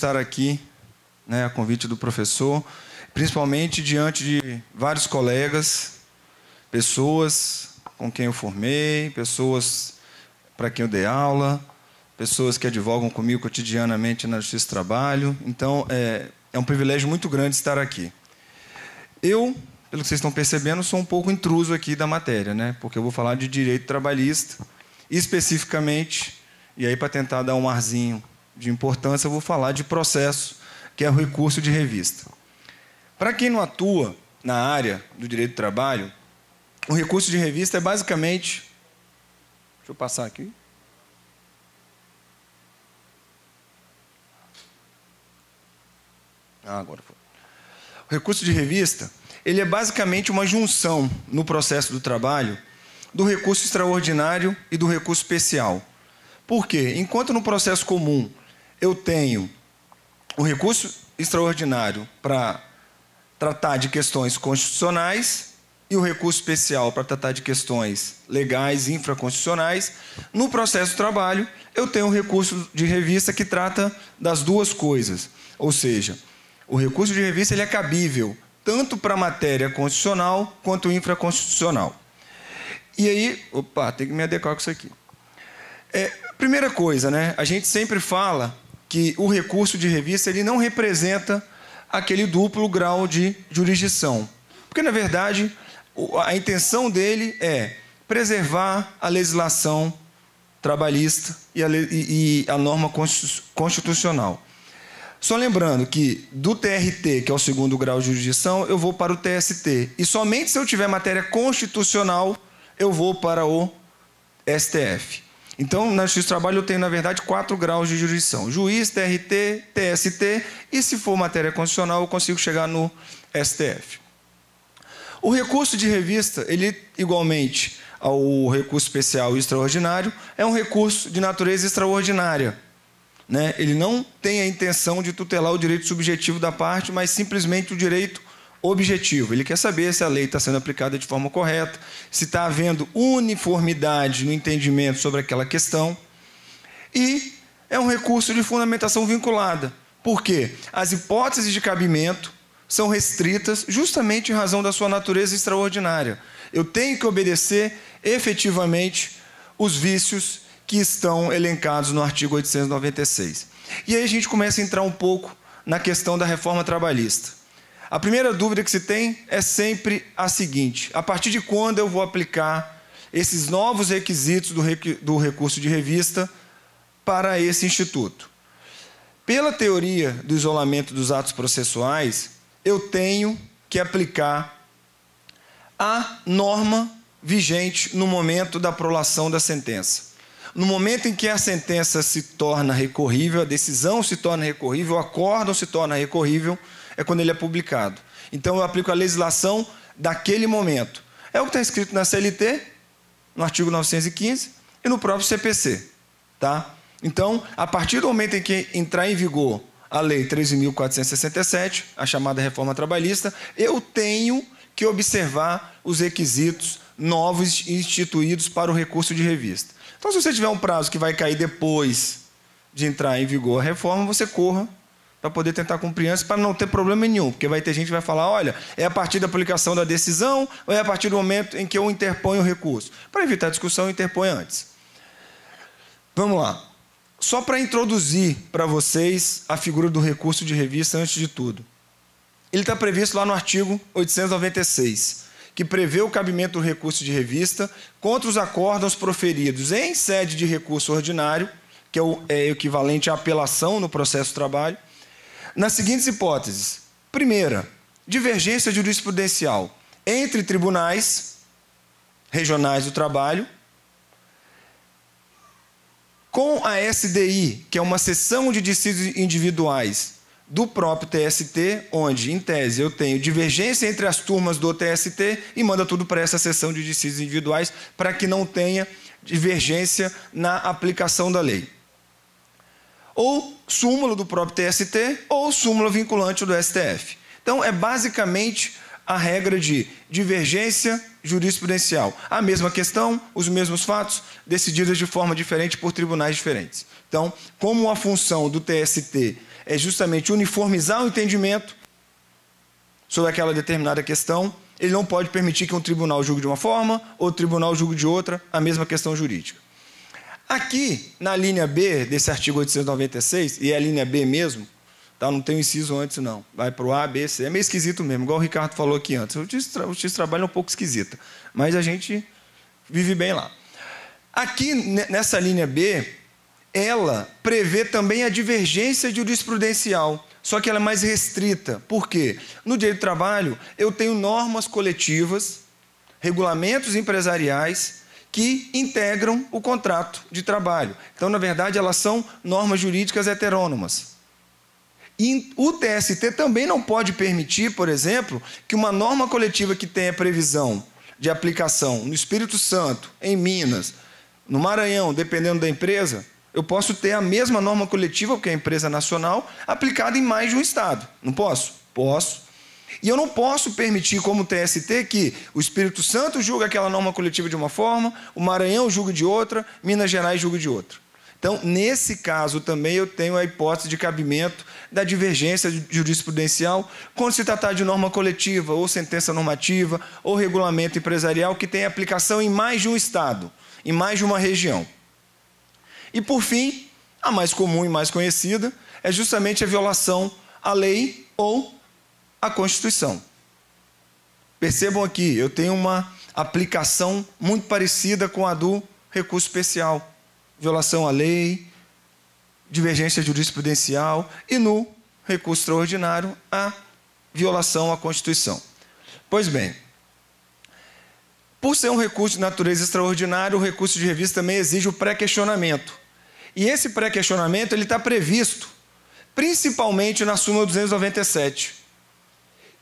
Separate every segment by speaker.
Speaker 1: estar aqui, né, a convite do professor, principalmente diante de vários colegas, pessoas com quem eu formei, pessoas para quem eu dei aula, pessoas que advogam comigo cotidianamente na Justiça do Trabalho. Então, é um privilégio muito grande estar aqui. Eu, pelo que vocês estão percebendo, sou um pouco intruso aqui da matéria, né? Porque eu vou falar de direito trabalhista, especificamente, e aí para tentar dar um arzinho de importância, eu vou falar de processo, que é o recurso de revista. Para quem não atua na área do direito do trabalho, o recurso de revista é basicamente... Deixa eu passar aqui. Agora foi. O recurso de revista, ele é basicamente uma junção no processo do trabalho do recurso extraordinário e do recurso especial. Por quê? Enquanto no processo comum eu tenho o recurso extraordinário para tratar de questões constitucionais e o recurso especial para tratar de questões legais e infraconstitucionais, no processo do trabalho eu tenho o recurso de revista que trata das duas coisas. Ou seja, o recurso de revista ele é cabível tanto para a matéria constitucional quanto infraconstitucional. E aí, tem que me adequar com isso aqui. Primeira coisa, né? A gente sempre fala que o recurso de revista ele não representa aquele duplo grau de jurisdição. Porque, na verdade, a intenção dele é preservar a legislação trabalhista e a norma constitucional. Só lembrando que do TRT, que é o segundo grau de jurisdição, eu vou para o TST. E somente se eu tiver matéria constitucional, eu vou para o STF. Então, na Justiça do Trabalho, eu tenho, na verdade, 4 graus de jurisdição. Juiz, TRT, TST, e se for matéria constitucional, eu consigo chegar no STF. O recurso de revista, ele, igualmente ao recurso especial e extraordinário, é um recurso de natureza extraordinária. Né? Ele não tem a intenção de tutelar o direito subjetivo da parte, mas simplesmente o direito objetivo. Ele quer saber se a lei está sendo aplicada de forma correta, se está havendo uniformidade no entendimento sobre aquela questão. E é um recurso de fundamentação vinculada. Por quê? As hipóteses de cabimento são restritas justamente em razão da sua natureza extraordinária. Eu tenho que obedecer efetivamente os vícios que estão elencados no artigo 896. E aí a gente começa a entrar um pouco na questão da reforma trabalhista. A primeira dúvida que se tem é sempre a seguinte: a partir de quando eu vou aplicar esses novos requisitos do recurso de revista para esse instituto? Pela teoria do isolamento dos atos processuais, eu tenho que aplicar a norma vigente no momento da prolação da sentença. No momento em que a sentença se torna recorrível, a decisão se torna recorrível, o acórdão se torna recorrível, é quando ele é publicado. Então, eu aplico a legislação daquele momento. É o que está escrito na CLT, no artigo 915, e no próprio CPC. Tá? Então, a partir do momento em que entrar em vigor a Lei 13.467, a chamada reforma trabalhista, eu tenho que observar os requisitos novos instituídos para o recurso de revista. Então, se você tiver um prazo que vai cair depois de entrar em vigor a reforma, você corra para poder tentar cumprir antes, para não ter problema nenhum, porque vai ter gente que vai falar, olha, é a partir da aplicação da decisão ou é a partir do momento em que eu interponho o recurso? Para evitar a discussão, eu interponho antes. Vamos lá. Só para introduzir para vocês a figura do recurso de revista antes de tudo. Ele está previsto lá no artigo 896, que prevê o cabimento do recurso de revista contra os acórdãos proferidos em sede de recurso ordinário, que é equivalente à apelação no processo de trabalho, nas seguintes hipóteses. Primeira, divergência jurisprudencial entre tribunais regionais do trabalho, com a SDI, que é uma seção de dissídios individuais do próprio TST, onde, em tese, eu tenho divergência entre as turmas do TST e manda tudo para essa seção de dissídios individuais para que não tenha divergência na aplicação da lei. Ou súmula do próprio TST ou súmula vinculante do STF. Então, é basicamente a regra de divergência jurisprudencial. A mesma questão, os mesmos fatos, decididos de forma diferente por tribunais diferentes. Então, como a função do TST é justamente uniformizar o entendimento sobre aquela determinada questão. Ele não pode permitir que um tribunal julgue de uma forma, outro tribunal julgue de outra, a mesma questão jurídica. Aqui, na linha B desse artigo 896, e é a linha B mesmo, tá? Não tem o inciso antes, não. Vai para o A, B, C. É meio esquisito mesmo, igual o Ricardo falou aqui antes. O justiça trabalho é um pouco esquisita, mas a gente vive bem lá. Aqui, nessa linha B, ela prevê também a divergência jurisprudencial, só que ela é mais restrita. Por quê? No direito do trabalho, eu tenho normas coletivas, regulamentos empresariais, que integram o contrato de trabalho. Então, na verdade, elas são normas jurídicas heterônomas. E o TST também não pode permitir, por exemplo, que uma norma coletiva que tenha previsão de aplicação no Espírito Santo, em Minas, no Maranhão, dependendo da empresa, eu posso ter a mesma norma coletiva, porque é a empresa nacional, aplicada em mais de um estado. Não posso? Posso. E eu não posso permitir, como TST, que o Espírito Santo julgue aquela norma coletiva de uma forma, o Maranhão julgue de outra, Minas Gerais julgue de outra. Então, nesse caso também eu tenho a hipótese de cabimento da divergência jurisprudencial quando se tratar de norma coletiva, ou sentença normativa, ou regulamento empresarial que tem aplicação em mais de um estado, em mais de uma região. E, por fim, a mais comum e mais conhecida é justamente a violação à lei ou à Constituição. Percebam aqui, eu tenho uma aplicação muito parecida com a do recurso especial. Violação à lei, divergência jurisprudencial e no recurso extraordinário a violação à Constituição. Pois bem, por ser um recurso de natureza extraordinária, o recurso de revista também exige o pré-questionamento. E esse pré-questionamento ele está previsto principalmente na súmula 297,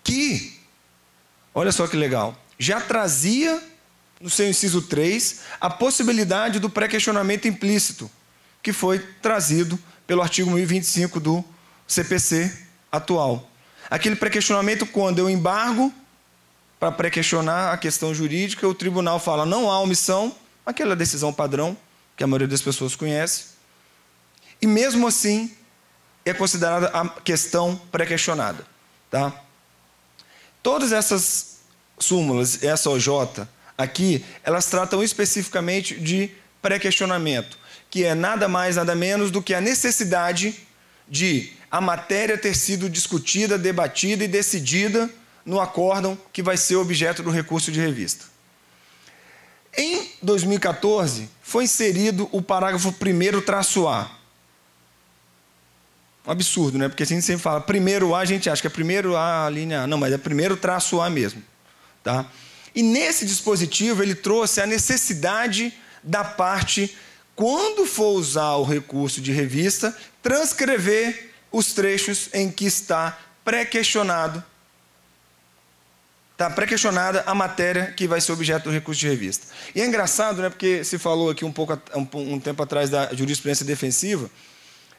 Speaker 1: que, olha só que legal, já trazia no seu inciso 3 a possibilidade do pré-questionamento implícito, que foi trazido pelo artigo 1025 do CPC atual. Aquele pré-questionamento quando eu embargo para pré-questionar a questão jurídica, o tribunal fala não há omissão, aquela decisão padrão que a maioria das pessoas conhece, e mesmo assim é considerada a questão pré-questionada. Tá? Todas essas súmulas, essa OJ aqui, elas tratam especificamente de pré-questionamento, que é nada mais, nada menos do que a necessidade de a matéria ter sido discutida, debatida e decidida no acórdão que vai ser objeto do recurso de revista. Em 2014, foi inserido o parágrafo 1º-A. Um absurdo, né? Porque a gente sempre fala primeiro A, a gente acha que é primeiro A, linha A. Não, mas é primeiro-A mesmo. Tá? E nesse dispositivo ele trouxe a necessidade da parte, quando for usar o recurso de revista, transcrever os trechos em que está pré-questionado. Está pré-questionada a matéria que vai ser objeto do recurso de revista. E é engraçado, né? Porque se falou aqui um tempo atrás da jurisprudência defensiva.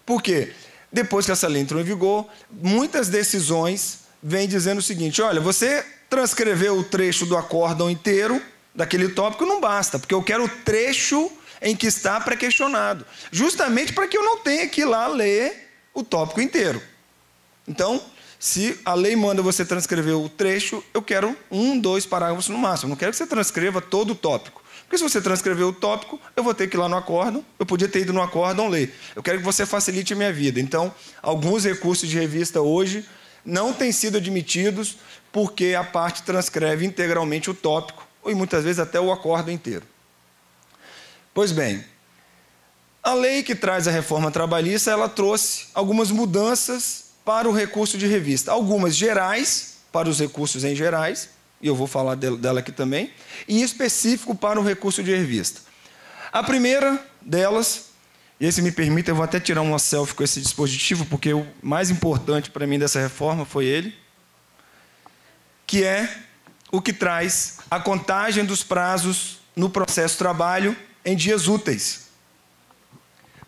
Speaker 1: Por quê? Depois que essa lei entrou em vigor, muitas decisões vêm dizendo o seguinte: olha, você transcreveu o trecho do acórdão inteiro daquele tópico, não basta, porque eu quero o trecho em que está pré-questionado, justamente para que eu não tenha que ir lá ler o tópico inteiro. Então, se a lei manda você transcrever o trecho, eu quero 1, 2 parágrafos no máximo, não quero que você transcreva todo o tópico. Porque se você transcrever o tópico, eu vou ter que ir lá no acórdão, eu podia ter ido no acórdão ler. Eu quero que você facilite a minha vida. Então, alguns recursos de revista hoje não têm sido admitidos porque a parte transcreve integralmente o tópico, e muitas vezes até o acórdão inteiro. Pois bem, a lei que traz a reforma trabalhista, ela trouxe algumas mudanças para o recurso de revista. Algumas gerais, para os recursos em gerais, e eu vou falar dela aqui também, e específico para o recurso de revista. A primeira delas, e se me permite, eu vou até tirar uma selfie com esse dispositivo, porque o mais importante para mim dessa reforma foi ele, que é o que traz a contagem dos prazos no processo de trabalho em dias úteis.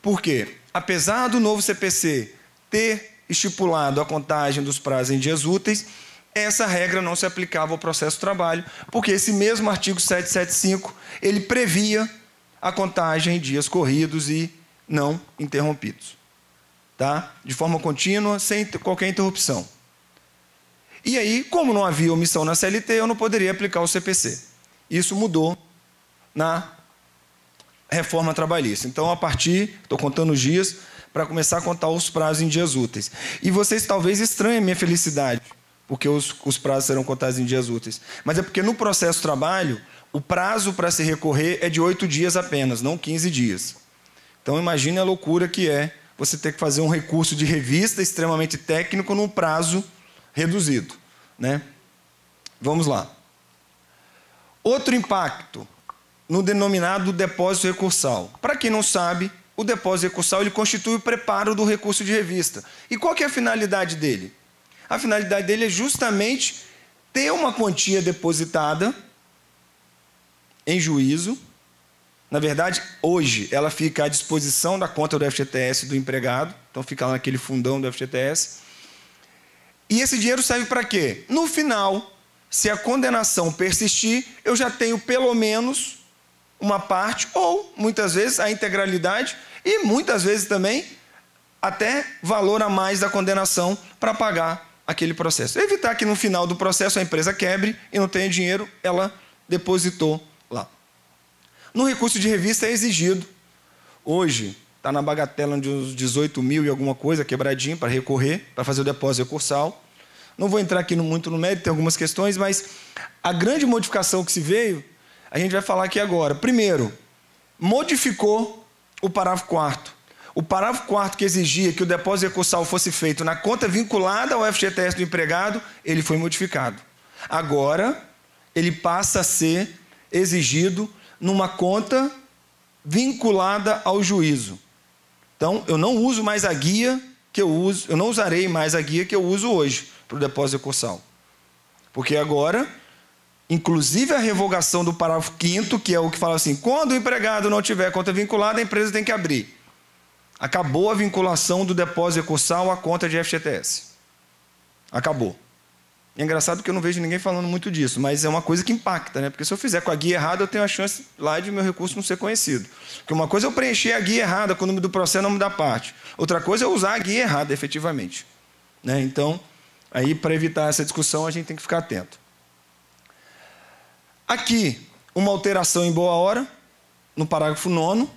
Speaker 1: Por quê? Apesar do novo CPC ter estipulado a contagem dos prazos em dias úteis, essa regra não se aplicava ao processo de trabalho, porque esse mesmo artigo 775, ele previa a contagem em dias corridos e não interrompidos. tá? De forma contínua, sem qualquer interrupção. E aí, como não havia omissão na CLT, eu não poderia aplicar o CPC. Isso mudou na reforma trabalhista. Então, a partir, estou contando os dias, para começar a contar os prazos em dias úteis. E vocês talvez estranhem a minha felicidade, porque os prazos serão contados em dias úteis. Mas é porque no processo trabalho, o prazo para se recorrer é de 8 dias apenas, não 15 dias. Então, imagine a loucura que é você ter que fazer um recurso de revista extremamente técnico num prazo reduzido, né? Vamos lá. Outro impacto no denominado depósito recursal. Para quem não sabe, o depósito recursal ele constitui o preparo do recurso de revista. E qual que é a finalidade dele? A finalidade dele é justamente ter uma quantia depositada em juízo. Na verdade, hoje, ela fica à disposição da conta do FGTS do empregado. Então, fica lá naquele fundão do FGTS. E esse dinheiro serve para quê? No final, se a condenação persistir, eu já tenho pelo menos uma parte, ou, muitas vezes, a integralidade, e muitas vezes também, até valor a mais da condenação para pagar aquele processo. Evitar que no final do processo a empresa quebre e não tenha dinheiro, ela depositou lá. No recurso de revista é exigido, hoje, está na bagatela de uns 18 mil e alguma coisa, quebradinho, para recorrer, para fazer o depósito recursal. Não vou entrar aqui muito no mérito, tem algumas questões, mas a grande modificação que se veio, a gente vai falar aqui agora. Primeiro, modificou o parágrafo 4º. O parágrafo 4º que exigia que o depósito recursal fosse feito na conta vinculada ao FGTS do empregado, ele foi modificado. Agora, ele passa a ser exigido numa conta vinculada ao juízo. Então, eu não uso mais a guia que eu uso, eu não usarei mais a guia que eu uso hoje para o depósito recursal. Porque agora, inclusive a revogação do parágrafo 5º, que é o que fala assim, quando o empregado não tiver conta vinculada, a empresa tem que abrir. Acabou a vinculação do depósito recursal à conta de FGTS. Acabou. É engraçado que eu não vejo ninguém falando muito disso, mas é uma coisa que impacta, né? Porque se eu fizer com a guia errada, eu tenho a chance lá de meu recurso não ser conhecido. Porque uma coisa é eu preencher a guia errada com o nome do processo e o nome da parte. Outra coisa é eu usar a guia errada, efetivamente. Né? Então, aí, para evitar essa discussão, a gente tem que ficar atento. Aqui, uma alteração em boa hora, no parágrafo 9º,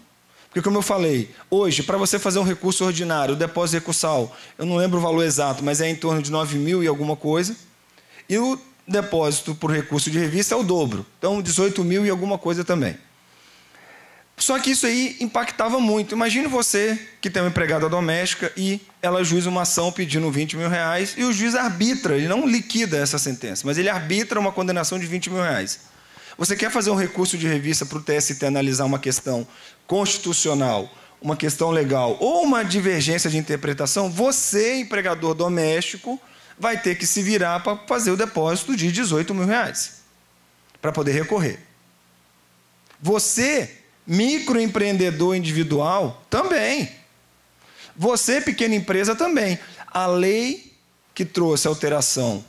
Speaker 1: porque, como eu falei, hoje, para você fazer um recurso ordinário, o depósito recursal, eu não lembro o valor exato, mas é em torno de 9 mil e alguma coisa, e o depósito por recurso de revista é o dobro, então 18 mil e alguma coisa também. Só que isso aí impactava muito. Imagine você que tem uma empregada doméstica e ela ajuiza uma ação pedindo 20 mil reais e o juiz arbitra, ele não liquida essa sentença, mas ele arbitra uma condenação de 20 mil reais. Você quer fazer um recurso de revista para o TST analisar uma questão constitucional, uma questão legal ou uma divergência de interpretação, você, empregador doméstico, vai ter que se virar para fazer o depósito de 18 mil reais para poder recorrer. Você, microempreendedor individual, também. Você, pequena empresa, também. A lei que trouxe a alteração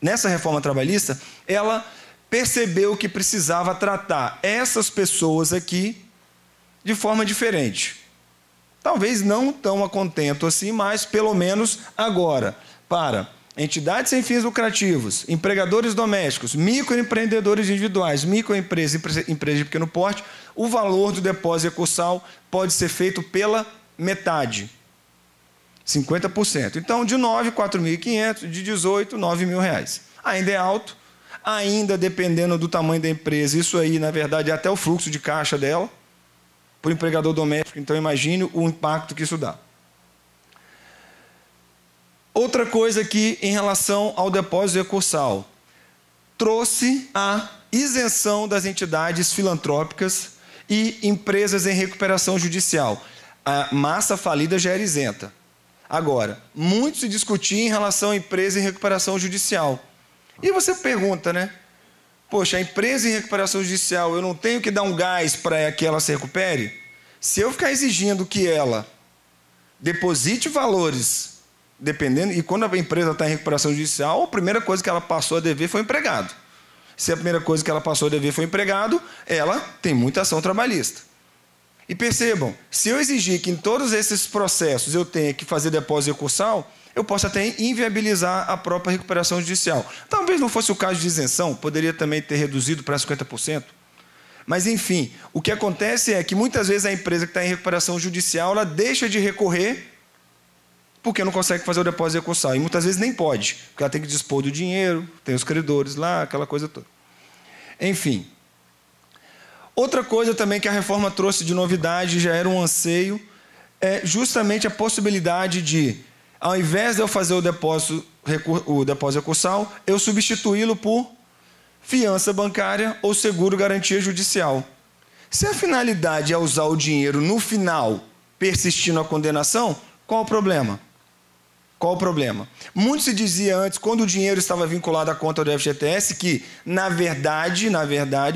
Speaker 1: nessa reforma trabalhista, ela percebeu que precisava tratar essas pessoas aqui de forma diferente. Talvez não tão a contento assim, mas pelo menos agora, para entidades sem fins lucrativos, empregadores domésticos, microempreendedores individuais, microempresas, empresas de pequeno porte, o valor do depósito recursal pode ser feito pela metade, 50%. Então, de 9, 4.500, de 18, 9 mil reais. Ainda é alto, ainda dependendo do tamanho da empresa, isso aí, na verdade, é até o fluxo de caixa dela, por empregador doméstico, então imagine o impacto que isso dá. Outra coisa aqui em relação ao depósito recursal, trouxe a isenção das entidades filantrópicas e empresas em recuperação judicial. A massa falida já era isenta. Agora, muito se discutia em relação à empresa em recuperação judicial. E você pergunta, né? Poxa, a empresa em recuperação judicial, eu não tenho que dar um gás para que ela se recupere? Se eu ficar exigindo que ela deposite valores, dependendo, e quando a empresa está em recuperação judicial, a primeira coisa que ela passou a dever foi o empregado. Se a primeira coisa que ela passou a dever foi o empregado, ela tem muita ação trabalhista. E percebam, se eu exigir que em todos esses processos eu tenha que fazer depósito recursal, eu posso até inviabilizar a própria recuperação judicial. Talvez não fosse o caso de isenção, poderia também ter reduzido para 50%. Mas, enfim, o que acontece é que muitas vezes a empresa que está em recuperação judicial, ela deixa de recorrer porque não consegue fazer o depósito recursal. E muitas vezes nem pode, porque ela tem que dispor do dinheiro, tem os credores lá, aquela coisa toda. Enfim. Outra coisa também que a reforma trouxe de novidade, já era um anseio, é justamente a possibilidade de, ao invés de eu fazer o depósito recursal, eu substituí-lo por fiança bancária ou seguro garantia judicial. Se a finalidade é usar o dinheiro no final, persistindo a condenação, qual o problema? Qual o problema? Muito se dizia antes, quando o dinheiro estava vinculado à conta do FGTS, que, na verdade,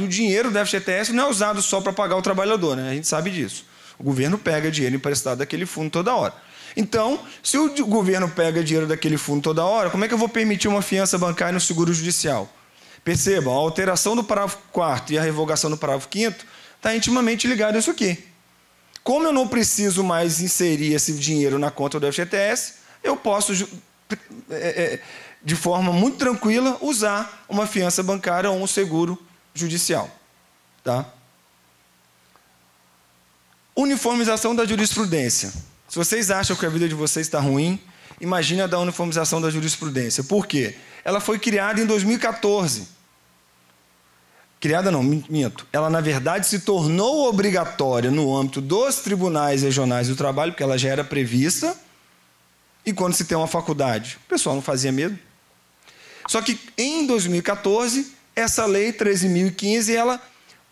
Speaker 1: o dinheiro do FGTS não é usado só para pagar o trabalhador, né? A gente sabe disso. O governo pega dinheiro emprestado daquele fundo toda hora. Então, se o governo pega dinheiro daquele fundo toda hora, como é que eu vou permitir uma fiança bancária no seguro judicial? Percebam, a alteração do parágrafo 4º e a revogação do parágrafo 5º está intimamente ligado a isso aqui. Como eu não preciso mais inserir esse dinheiro na conta do FGTS, eu posso, de forma muito tranquila, usar uma fiança bancária ou um seguro judicial. Tá? Uniformização da jurisprudência. Se vocês acham que a vida de vocês está ruim, imagine a da uniformização da jurisprudência. Por quê? Ela foi criada em 2014. Criada não, minto. Ela, na verdade, se tornou obrigatória no âmbito dos tribunais regionais do trabalho, porque ela já era prevista. E quando se tem uma faculdade, o pessoal não fazia mesmo. Só que, em 2014, essa lei 13.015, ela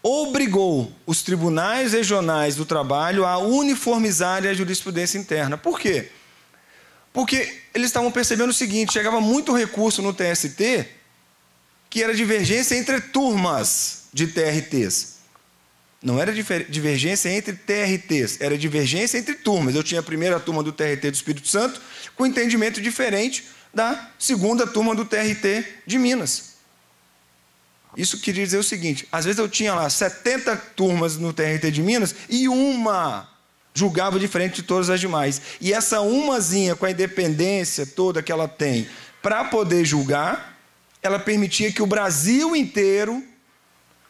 Speaker 1: obrigou os tribunais regionais do trabalho a uniformizarem a jurisprudência interna. Por quê? Porque eles estavam percebendo o seguinte, chegava muito recurso no TST, que era divergência entre turmas de TRTs. Não era divergência entre TRTs, era divergência entre turmas. Eu tinha a primeira turma do TRT do Espírito Santo com entendimento diferente da segunda turma do TRT de Minas. Isso queria dizer o seguinte, às vezes eu tinha lá 70 turmas no TRT de Minas e uma julgava diferente de todas as demais. E essa umazinha, com a independência toda que ela tem para poder julgar, ela permitia que o Brasil inteiro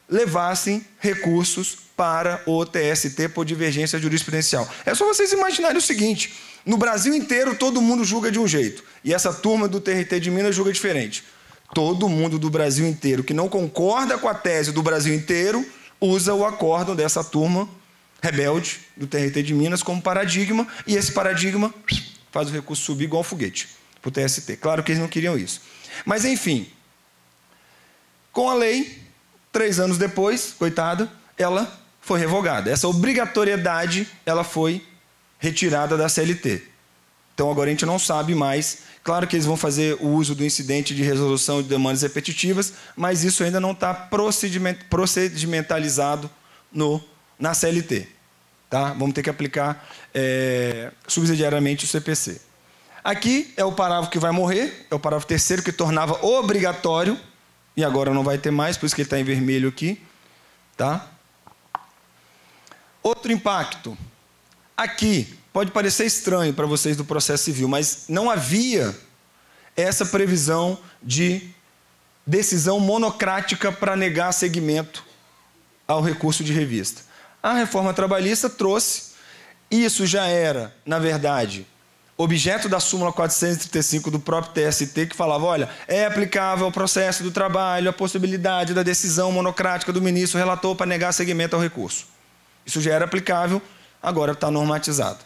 Speaker 1: levassem recursos para o TST por divergência jurisprudencial. É só vocês imaginarem o seguinte, no Brasil inteiro todo mundo julga de um jeito, e essa turma do TRT de Minas julga diferente. Todo mundo do Brasil inteiro que não concorda com a tese do Brasil inteiro usa o acórdão dessa turma rebelde do TRT de Minas como paradigma, e esse paradigma faz o recurso subir igual um foguete para o TST. Claro que eles não queriam isso. Mas, enfim, com a lei, 3 anos depois, coitada, ela foi revogada. Essa obrigatoriedade ela foi retirada da CLT. Então, agora a gente não sabe mais. Claro que eles vão fazer o uso do incidente de resolução de demandas repetitivas, mas isso ainda não está procedimentalizado na CLT. Tá? Vamos ter que aplicar subsidiariamente o CPC. Aqui é o parágrafo que vai morrer, é o parágrafo 3º que tornava obrigatório, e agora não vai ter mais, por isso que ele está em vermelho aqui. Tá? Outro impacto. Aqui, pode parecer estranho para vocês do processo civil, mas não havia essa previsão de decisão monocrática para negar seguimento ao recurso de revista. A reforma trabalhista trouxe, isso já era, na verdade, objeto da súmula 435 do próprio TST, que falava, olha, é aplicável ao processo do trabalho a possibilidade da decisão monocrática do ministro relator para negar seguimento ao recurso. Isso já era aplicável, agora está normatizado.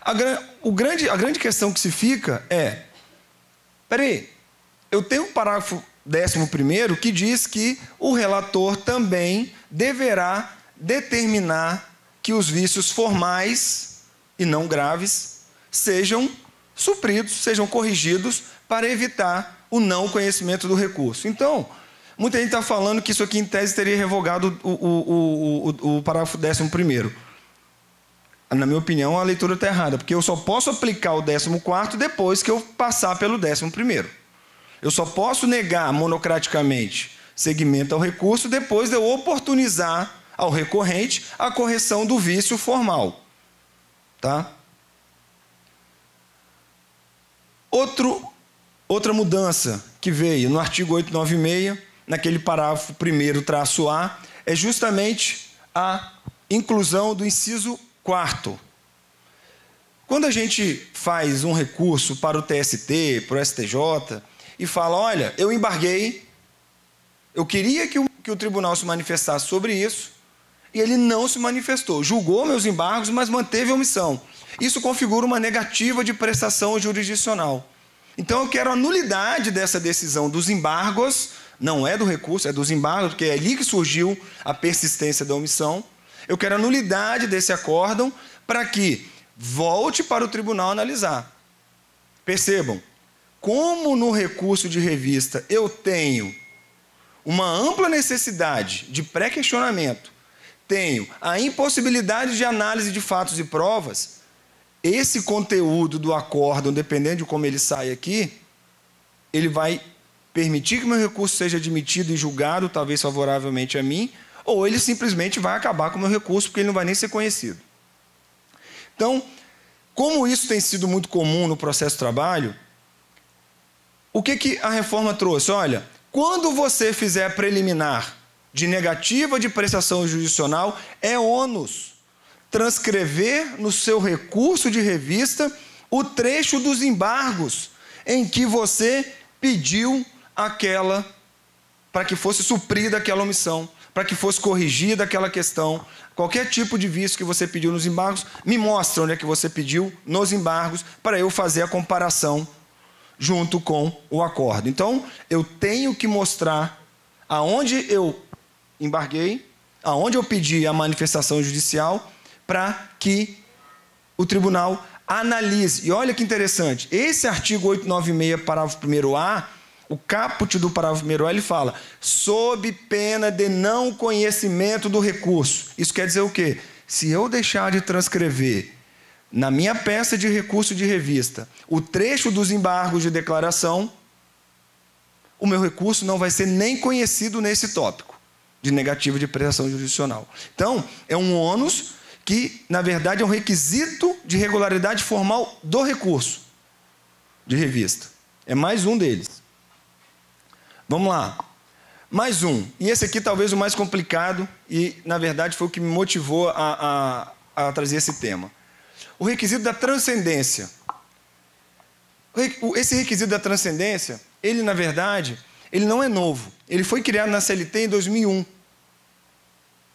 Speaker 1: A grande questão que se fica é, peraí, eu tenho um parágrafo 11º que diz que o relator também deverá determinar que os vícios formais e não graves sejam supridos, sejam corrigidos para evitar o não conhecimento do recurso. Então, muita gente está falando que isso aqui, em tese, teria revogado o parágrafo 11º. Na minha opinião, a leitura está errada, porque eu só posso aplicar o 14º depois que eu passar pelo 11º. Eu só posso negar monocraticamente seguimento ao recurso depois de eu oportunizar ao recorrente a correção do vício formal. Tá? Outra mudança que veio no artigo 896, naquele parágrafo 1º-A, é justamente a inclusão do inciso 4º. Quando a gente faz um recurso para o TST, para o STJ, e fala, olha, eu embarguei, eu queria que o tribunal se manifestasse sobre isso, e ele não se manifestou. Julgou meus embargos, mas manteve a omissão. Isso configura uma negativa de prestação jurisdicional. Então, eu quero a nulidade dessa decisão dos embargos, não é do recurso, é dos embargos, porque é ali que surgiu a persistência da omissão. Eu quero a nulidade desse acórdão para que volte para o tribunal analisar. Percebam, como no recurso de revista eu tenho uma ampla necessidade de pré-questionamento, tenho a impossibilidade de análise de fatos e provas, esse conteúdo do acórdão, dependendo de como ele sai aqui, ele vai permitir que meu recurso seja admitido e julgado, talvez favoravelmente a mim, ou ele simplesmente vai acabar com o meu recurso, porque ele não vai nem ser conhecido. Então, como isso tem sido muito comum no processo de trabalho, o que a reforma trouxe? Olha, quando você fizer a preliminar de negativa de prestação jurisdicional, é ônus transcrever no seu recurso de revista o trecho dos embargos em que você pediu para que fosse suprida aquela omissão, para que fosse corrigida aquela questão. Qualquer tipo de vício que você pediu nos embargos, me mostra onde é que você pediu nos embargos, para eu fazer a comparação junto com o acordo. Então, eu tenho que mostrar aonde eu embarguei, aonde eu pedi a manifestação judicial, para que o tribunal analise. E olha que interessante, esse artigo 896, parágrafo 1º-A, o caput do parágrafo 1º-A, ele fala, sob pena de não conhecimento do recurso. Isso quer dizer o quê? Se eu deixar de transcrever na minha peça de recurso de revista o trecho dos embargos de declaração, o meu recurso não vai ser nem conhecido nesse tópico de negativa de prestação jurisdicional. Então, é um ônus que, na verdade, é um requisito de regularidade formal do recurso de revista. É mais um deles. Vamos lá. Mais um. E esse aqui talvez o mais complicado e, na verdade, foi o que me motivou a trazer esse tema. O requisito da transcendência. Esse requisito da transcendência, ele, na verdade, ele não é novo. Ele foi criado na CLT em 2001.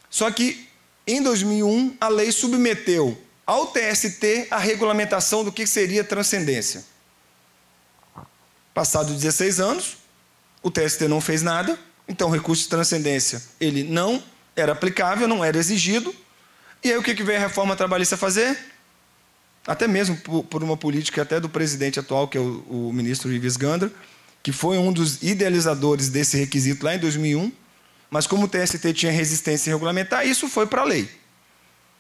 Speaker 1: Só que, em 2001, a lei submeteu ao TST a regulamentação do que seria transcendência. Passados 16 anos, o TST não fez nada, então o recurso de transcendência ele não era aplicável, não era exigido. E aí o que veio a reforma trabalhista fazer? Até mesmo por uma política até do presidente atual, que é o ministro Ives Gandra, que foi um dos idealizadores desse requisito lá em 2001, mas como o TST tinha resistência em regulamentar, isso foi para a lei.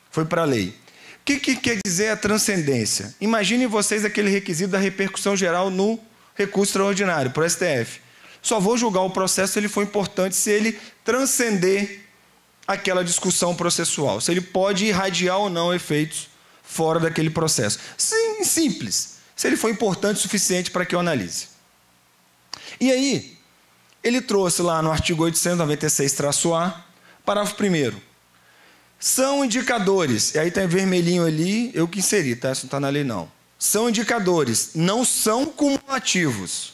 Speaker 1: Foi para a lei. O que quer dizer a transcendência? Imaginem vocês aquele requisito da repercussão geral no recurso extraordinário, para o STF. Só vou julgar o processo se ele for importante, se ele transcender aquela discussão processual, se ele pode irradiar ou não efeitos fora daquele processo. Sim, simples. Se ele for importante o suficiente para que eu analise. E aí, ele trouxe lá no artigo 896-A, parágrafo 1º. São indicadores, e aí está em vermelhinho ali, eu que inseri, tá? Isso não está na lei não. São indicadores, não são cumulativos.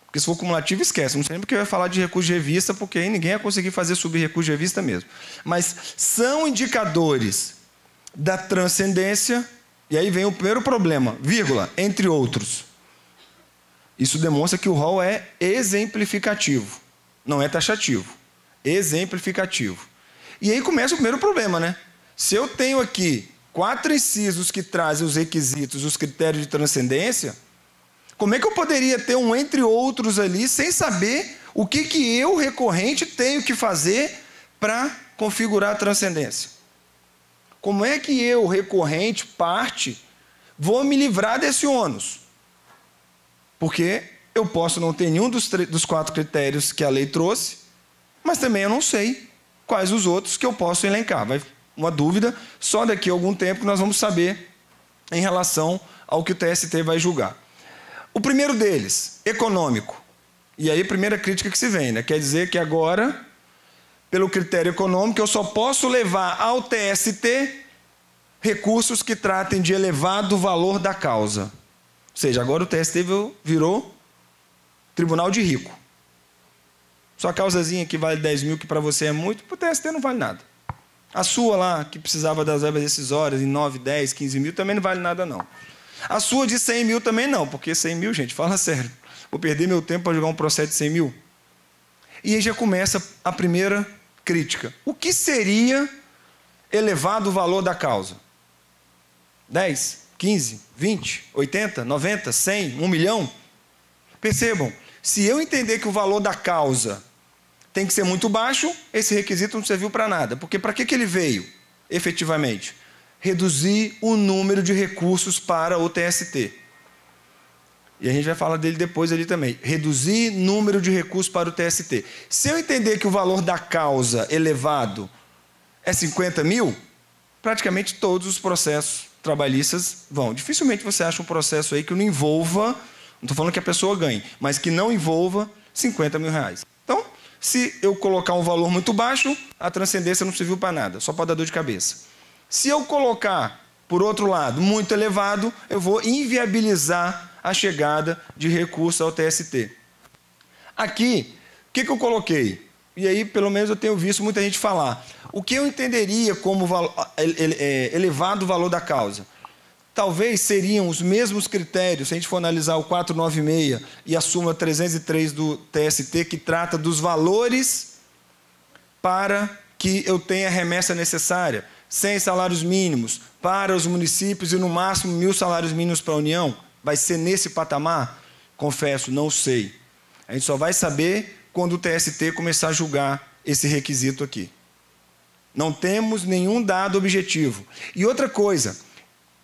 Speaker 1: Porque se for cumulativo, esquece. Não sei nem porque eu ia falar de recurso de revista, porque aí ninguém ia conseguir fazer subir recurso de revista mesmo. Mas são indicadores da transcendência, e aí vem o primeiro problema, vírgula, entre outros. Isso demonstra que o rol é exemplificativo, não é taxativo. Exemplificativo. E aí começa o primeiro problema, né? Se eu tenho aqui 4 incisos que trazem os requisitos, os critérios de transcendência, como é que eu poderia ter um entre outros ali, sem saber o que eu, recorrente, tenho que fazer para configurar a transcendência? Como é que eu, recorrente, parte, vou me livrar desse ônus? Porque eu posso não ter nenhum dos 4 critérios que a lei trouxe, mas também eu não sei quais os outros que eu posso elencar. Vai uma dúvida, só daqui a algum tempo que nós vamos saber em relação ao que o TST vai julgar. O primeiro deles, econômico. E aí a primeira crítica que se vem, né? Quer dizer que agora, pelo critério econômico, eu só posso levar ao TST recursos que tratem de elevado valor da causa. Ou seja, agora o TST virou tribunal de rico. Sua causazinha que vale 10 mil, que para você é muito, para o TST não vale nada. A sua lá, que precisava das verbas decisórias em 9, 10, 15 mil, também não vale nada não. A sua de 100 mil também não, porque 100 mil, gente, fala sério. Vou perder meu tempo para jogar um processo de 100 mil? E aí já começa a primeira crítica. O que seria elevado o valor da causa? 10, 15, 20, 80, 90, 100, 1 milhão? Percebam, se eu entender que o valor da causa tem que ser muito baixo, esse requisito não serviu para nada. Porque para que ele veio, efetivamente? Reduzir o número de recursos para o TST. E a gente vai falar dele depois ali também. Reduzir número de recursos para o TST. Se eu entender que o valor da causa elevado é 50 mil, praticamente todos os processos trabalhistas vão. Dificilmente você acha um processo aí que não envolva, não estou falando que a pessoa ganhe, mas que não envolva 50 mil reais. Então, se eu colocar um valor muito baixo, a transcendência não serviu para nada, só pode dar dor de cabeça. Se eu colocar, por outro lado, muito elevado, eu vou inviabilizar a chegada de recurso ao TST. Aqui, o que eu coloquei? E aí, pelo menos, eu tenho visto muita gente falar. O que eu entenderia como elevado valor da causa? Talvez seriam os mesmos critérios, se a gente for analisar o 496 e a súmula 303 do TST, que trata dos valores para que eu tenha a remessa necessária. 100 salários mínimos para os municípios e, no máximo, 1.000 salários mínimos para a União. Vai ser nesse patamar? Confesso, não sei. A gente só vai saber quando o TST começar a julgar esse requisito aqui. Não temos nenhum dado objetivo. E outra coisa,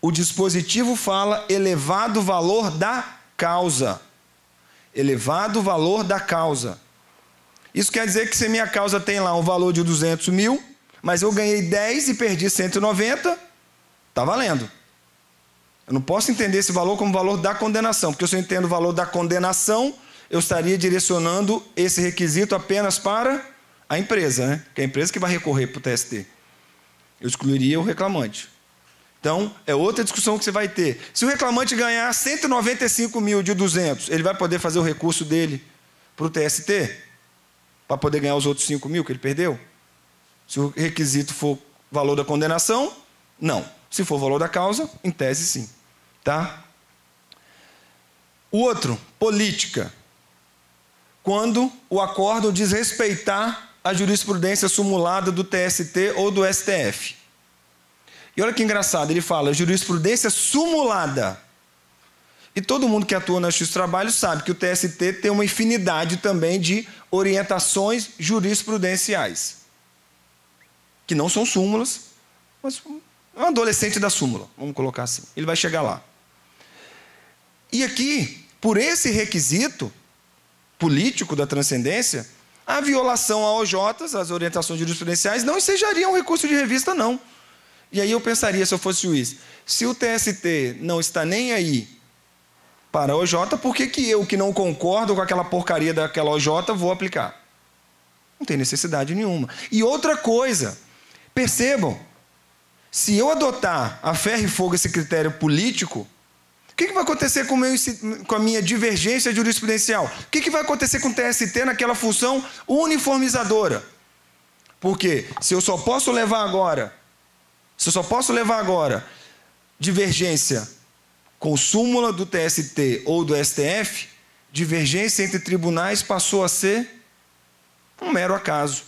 Speaker 1: o dispositivo fala elevado valor da causa. Elevado valor da causa. Isso quer dizer que se minha causa tem lá um valor de 200 mil, mas eu ganhei 10 e perdi 190, está valendo. Eu não posso entender esse valor como valor da condenação, porque se eu entendo o valor da condenação, eu estaria direcionando esse requisito apenas para a empresa, né? Que é a empresa que vai recorrer para o TST. Eu excluiria o reclamante. Então, é outra discussão que você vai ter. Se o reclamante ganhar 195 mil de 200, ele vai poder fazer o recurso dele para o TST? Para poder ganhar os outros 5 mil que ele perdeu? Se o requisito for valor da condenação, não. Se for valor da causa, em tese, sim. Tá? O outro, política. Quando o acórdão diz respeitar a jurisprudência sumulada do TST ou do STF. E olha que engraçado, ele fala jurisprudência sumulada. E todo mundo que atua na Justiça do Trabalho sabe que o TST tem uma infinidade também de orientações jurisprudenciais. Que não são súmulas, mas é um adolescente da súmula, vamos colocar assim. Ele vai chegar lá. E aqui, por esse requisito político da transcendência, a violação a OJs, as orientações jurisprudenciais, não ensejaria um recurso de revista, não. E aí eu pensaria, se eu fosse juiz, se o TST não está nem aí para a OJ, por que eu, que não concordo com aquela porcaria daquela OJ, vou aplicar? Não tem necessidade nenhuma. E outra coisa, percebam, se eu adotar a ferro e fogo esse critério político, o que vai acontecer com a minha divergência jurisprudencial? O que vai acontecer com o TST naquela função uniformizadora? Porque se eu só posso levar agora divergência com súmula do TST ou do STF, divergência entre tribunais passou a ser um mero acaso.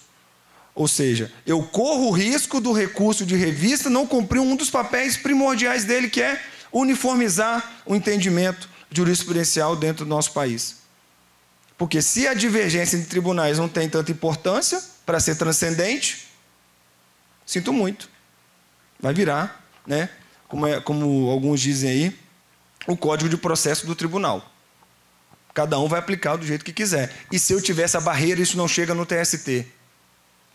Speaker 1: Ou seja, eu corro o risco do recurso de revista não cumprir um dos papéis primordiais dele, que é uniformizar o entendimento jurisprudencial dentro do nosso país. Porque se a divergência entre tribunais não tem tanta importância para ser transcendente, sinto muito. Vai virar, né, como alguns dizem aí, o código de processo do tribunal. Cada um vai aplicar do jeito que quiser. E se eu tiver essa barreira, isso não chega no TST.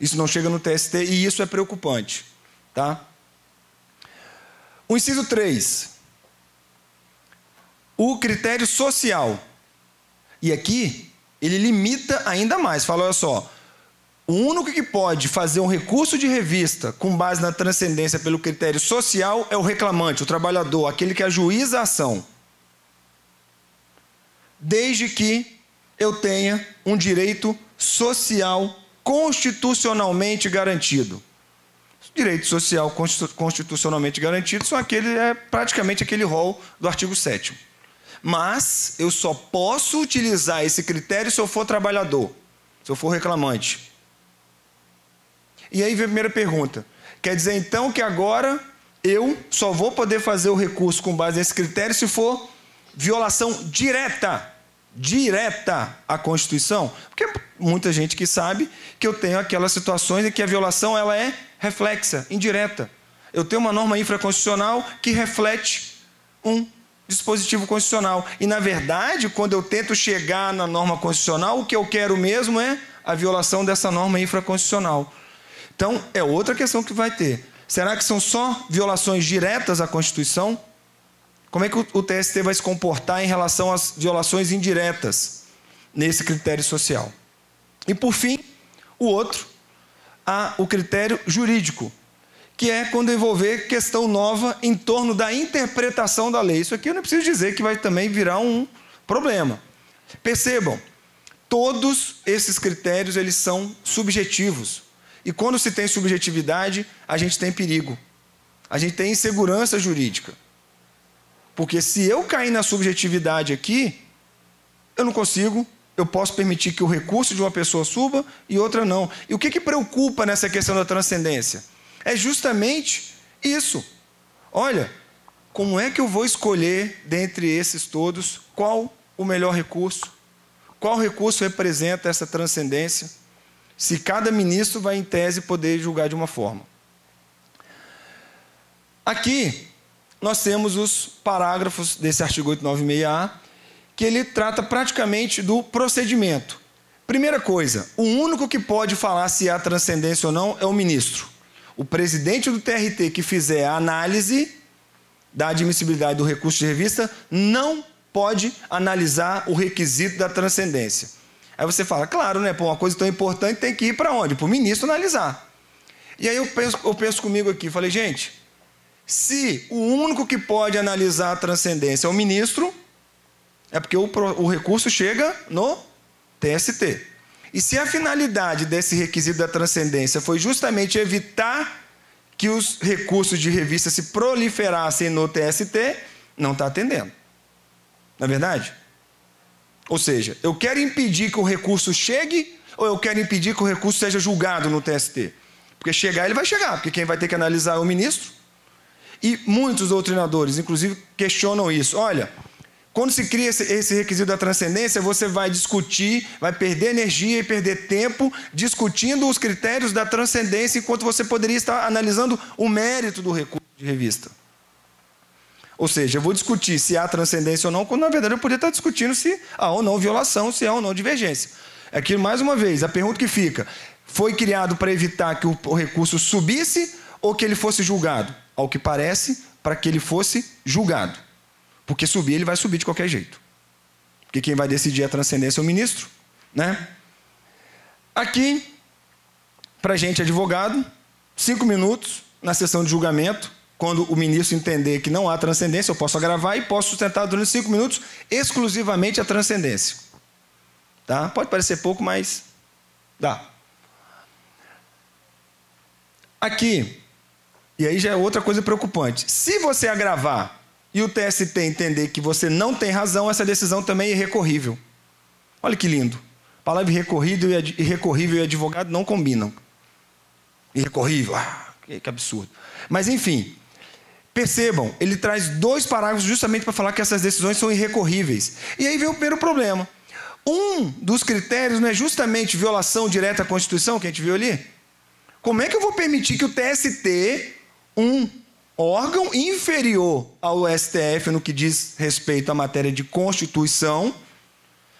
Speaker 1: Isso não chega no TST e isso é preocupante. Tá? O inciso 3. O critério social. E aqui, ele limita ainda mais. Fala, olha só, o único que pode fazer um recurso de revista com base na transcendência pelo critério social é o reclamante, o trabalhador, aquele que ajuiza a ação. Desde que eu tenha um direito social constitucionalmente garantido. Direito social constitucionalmente garantido é praticamente aquele rol do artigo 7º. Mas eu só posso utilizar esse critério se eu for trabalhador, se eu for reclamante. E aí vem a primeira pergunta. Quer dizer então que agora eu só vou poder fazer o recurso com base nesse critério se for violação direta à Constituição? Porque muita gente que sabe que eu tenho aquelas situações em que a violação ela é reflexa, indireta. Eu tenho uma norma infraconstitucional que reflete um dispositivo constitucional. E, na verdade, quando eu tento chegar na norma constitucional, o que eu quero mesmo é a violação dessa norma infraconstitucional. Então, é outra questão que vai ter. Será que são só violações diretas à Constituição? Como é que o TST vai se comportar em relação às violações indiretas nesse critério social? E, por fim, o outro, o critério jurídico, que é quando envolver questão nova em torno da interpretação da lei. Isso aqui eu não preciso dizer que vai também virar um problema. Percebam, todos esses critérios eles são subjetivos. E quando se tem subjetividade, a gente tem perigo. A gente tem insegurança jurídica. Porque se eu cair na subjetividade aqui, eu não consigo, eu posso permitir que o recurso de uma pessoa suba e outra não. E o que preocupa nessa questão da transcendência? É justamente isso. Olha, como é que eu vou escolher, dentre esses todos, qual o melhor recurso? Qual recurso representa essa transcendência? Se cada ministro vai, em tese, poder julgar de uma forma. Aqui, nós temos os parágrafos desse artigo 896A, que ele trata praticamente do procedimento. Primeira coisa, o único que pode falar se há transcendência ou não é o ministro. O presidente do TRT que fizer a análise da admissibilidade do recurso de revista não pode analisar o requisito da transcendência. Aí você fala, claro, né? Pô, uma coisa tão importante tem que ir para onde? Para o ministro analisar. E aí eu penso comigo aqui, falei, gente, se o único que pode analisar a transcendência é o ministro, é porque o recurso chega no TST. E se a finalidade desse requisito da transcendência foi justamente evitar que os recursos de revista se proliferassem no TST, não está atendendo. Não é verdade? Ou seja, eu quero impedir que o recurso chegue ou eu quero impedir que o recurso seja julgado no TST? Porque chegar, ele vai chegar, porque quem vai ter que analisar é o ministro. E muitos doutrinadores, inclusive, questionam isso. Olha, quando se cria esse requisito da transcendência, você vai discutir, vai perder energia e perder tempo discutindo os critérios da transcendência, enquanto você poderia estar analisando o mérito do recurso de revista. Ou seja, eu vou discutir se há transcendência ou não, quando na verdade eu poderia estar discutindo se há ou não violação, se há ou não divergência. Aqui, mais uma vez, a pergunta que fica, foi criado para evitar que o recurso subisse ou que ele fosse julgado? Ao que parece, para que ele fosse julgado. Porque subir, ele vai subir de qualquer jeito. Porque quem vai decidir a transcendência é o ministro, né? Aqui, para a gente advogado, 5 minutos na sessão de julgamento. Quando o ministro entender que não há transcendência, eu posso agravar e posso sustentar durante 5 minutos exclusivamente a transcendência. Tá? Pode parecer pouco, mas dá. Aqui, e aí já é outra coisa preocupante. Se você agravar e o TST entender que você não tem razão, essa decisão também é irrecorrível. Olha que lindo. A palavra irrecorrível e advogado não combinam. Irrecorrível, que absurdo. Mas, enfim, percebam, ele traz 2 parágrafos justamente para falar que essas decisões são irrecorríveis. E aí vem o primeiro problema. Um dos critérios não é justamente violação direta à Constituição, que a gente viu ali? Como é que eu vou permitir que o TST, um órgão inferior ao STF no que diz respeito à matéria de Constituição,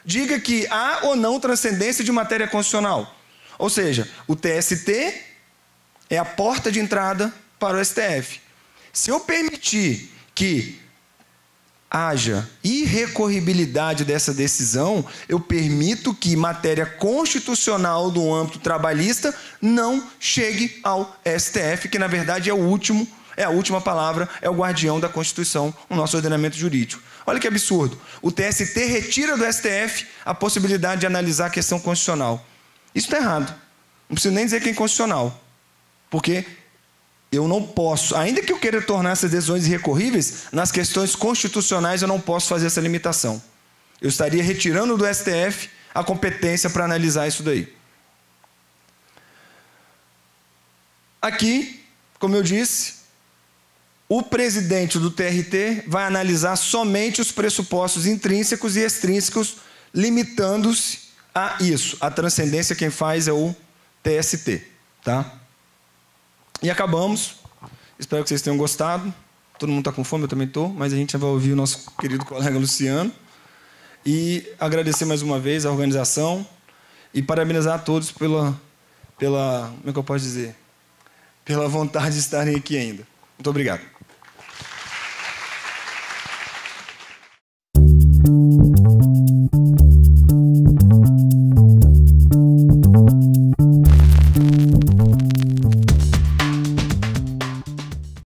Speaker 1: diga que há ou não transcendência de matéria constitucional? Ou seja, o TST é a porta de entrada para o STF. Se eu permitir que haja irrecorribilidade dessa decisão, eu permito que matéria constitucional do âmbito trabalhista não chegue ao STF, que na verdade é a última palavra, é o guardião da Constituição, o nosso ordenamento jurídico. Olha que absurdo. O TST retira do STF a possibilidade de analisar a questão constitucional. Isso está errado. Não preciso nem dizer que é inconstitucional. Porque eu não posso, ainda que eu queira tornar essas decisões irrecorríveis, nas questões constitucionais eu não posso fazer essa limitação. Eu estaria retirando do STF a competência para analisar isso daí. Aqui, como eu disse, o presidente do TRT vai analisar somente os pressupostos intrínsecos e extrínsecos, limitando-se a isso. A transcendência quem faz é o TST. Tá? E acabamos. Espero que vocês tenham gostado. Todo mundo está com fome, eu também estou, mas a gente já vai ouvir o nosso querido colega Luciano. E agradecer mais uma vez a organização e parabenizar a todos pela como é que eu posso dizer? Pela vontade de estarem aqui ainda. Muito obrigado.